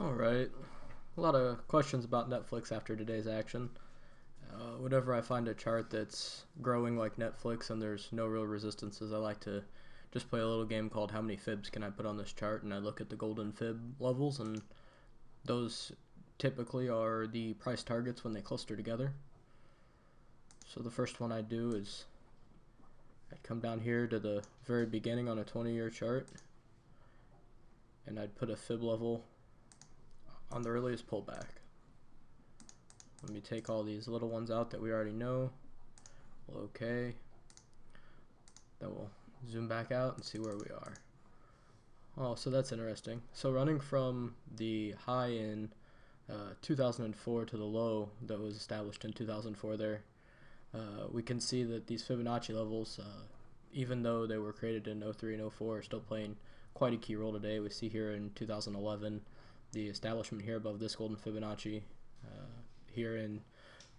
Alright, a lot of questions about Netflix after today's action. Whenever I find a chart that's growing like Netflix and there's no real resistances, I like to just play a little game called How Many Fibs Can I Put on This Chart? And I look at the golden fib levels, and those typically are the price targets when they cluster together. So the first one I do is I'd come down here to the very beginning on a 20-year chart, and I'd put a fib level on the earliest pullback. Let me take all these little ones out that we already know. Well, okay. Then we'll zoom back out and see where we are. Oh, so that's interesting. So running from the high in 2004 to the low that was established in 2004 there, we can see that these Fibonacci levels, even though they were created in 03 and 04, are still playing quite a key role today. We see here in 2011 the establishment here above this golden Fibonacci. Here in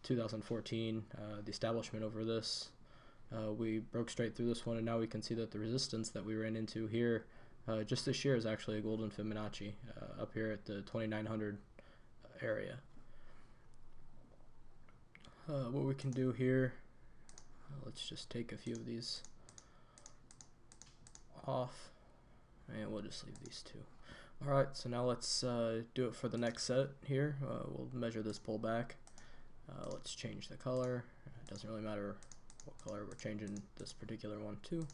2014, the establishment over this. We broke straight through this one, and now we can see that the resistance that we ran into here just this year is actually a golden Fibonacci up here at the 2900 area. What we can do here, let's just take a few of these off, and we'll just leave these two. Alright, so now let's do it for the next set here. We'll measure this pullback. Let's change the color. It doesn't really matter what color we're changing this particular one to.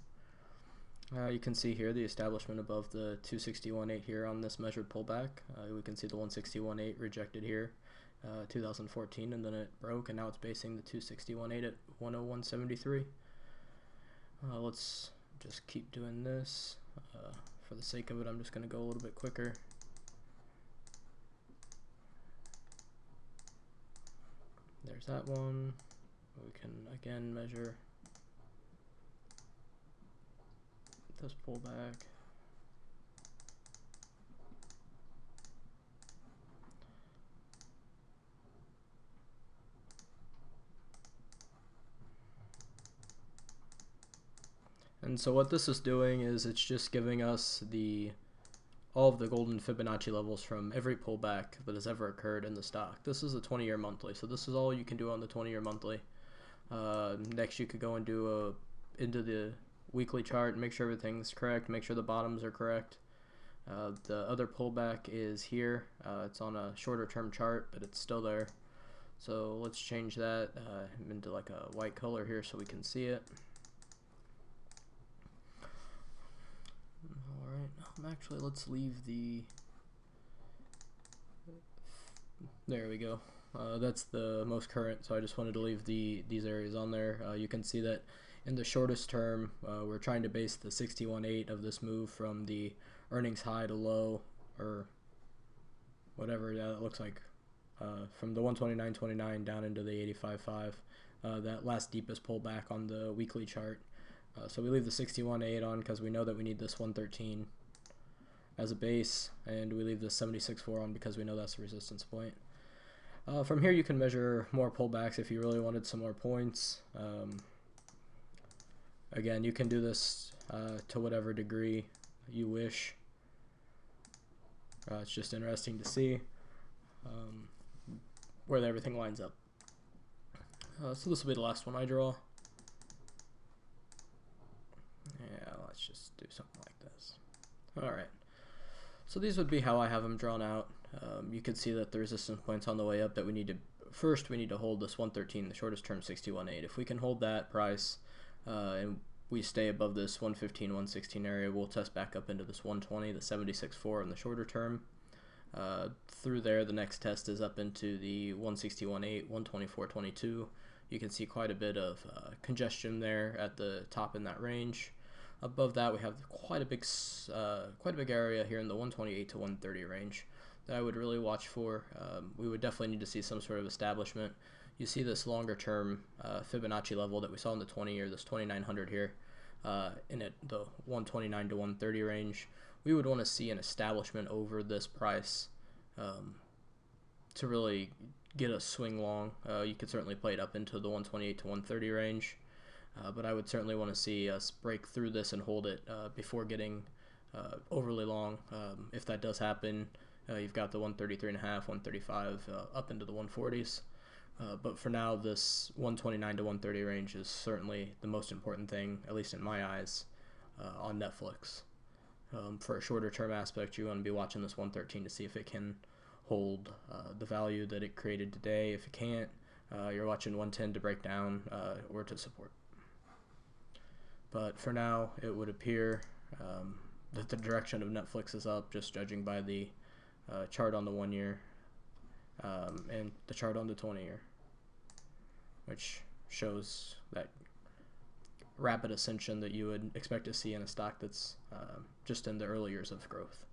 You can see here the establishment above the 261.8 here on this measured pullback. We can see the 161.8 rejected here, 2014, and then it broke, and now it's basing the 261.8 at 101.73. Let's just keep doing this. For the sake of it, I'm just going to go a little bit quicker. There's that one. We can again measure this pullback. And so what this is doing is it's just giving us all of the golden Fibonacci levels from every pullback that has ever occurred in the stock. This is a 20-year monthly, so this is all you can do on the 20-year monthly. Next, you could go and do into the weekly chart and make sure everything's correct, make sure the bottoms are correct. The other pullback is here. It's on a shorter term chart, but it's still there. So let's change that into like a white color here so we can see it. Actually, let's leave there we go. That's the most current, so I just wanted to leave these areas on there. You can see that in the shortest term, we're trying to base the 61.8 of this move from the earnings high to low, or whatever that looks like, from the 129.29 down into the 85.5, that last deepest pullback on the weekly chart. So we leave the 61.8 on because we know that we need this 113 as a base, and we leave the 76.4 on because we know that's the resistance point. From here you can measure more pullbacks if you really wanted some more points. Again, you can do this to whatever degree you wish. It's just interesting to see where everything lines up. So this will be the last one I draw. Yeah, let's just do something like this. Alright. So these would be how I have them drawn out. You can see that the resistance points on the way up that we need to, first we need to hold this 113, the shortest term 61.8. If we can hold that price and we stay above this 115, 116 area, we'll test back up into this 120, the 76.4 in the shorter term. Through there, the next test is up into the 161.8, 124.22. You can see quite a bit of congestion there at the top in that range. Above that, we have quite a big area here in the 128 to 130 range that I would really watch for. We would definitely need to see some sort of establishment. You see this longer term Fibonacci level that we saw in the 20-year, this 2900 here, in the 129 to 130 range. We would want to see an establishment over this price to really get a swing long. You could certainly play it up into the 128 to 130 range. But I would certainly want to see us break through this and hold it before getting overly long. If that does happen, you've got the 133.5, 135 up into the 140s. But for now, this 129 to 130 range is certainly the most important thing, at least in my eyes, on Netflix. For a shorter term aspect, you want to be watching this 113 to see if it can hold the value that it created today. If it can't, you're watching 110 to break down or to support. But for now, it would appear that the direction of Netflix is up, just judging by the chart on the 1 year and the chart on the 20 year, which shows that rapid ascension that you would expect to see in a stock that's just in the early years of growth.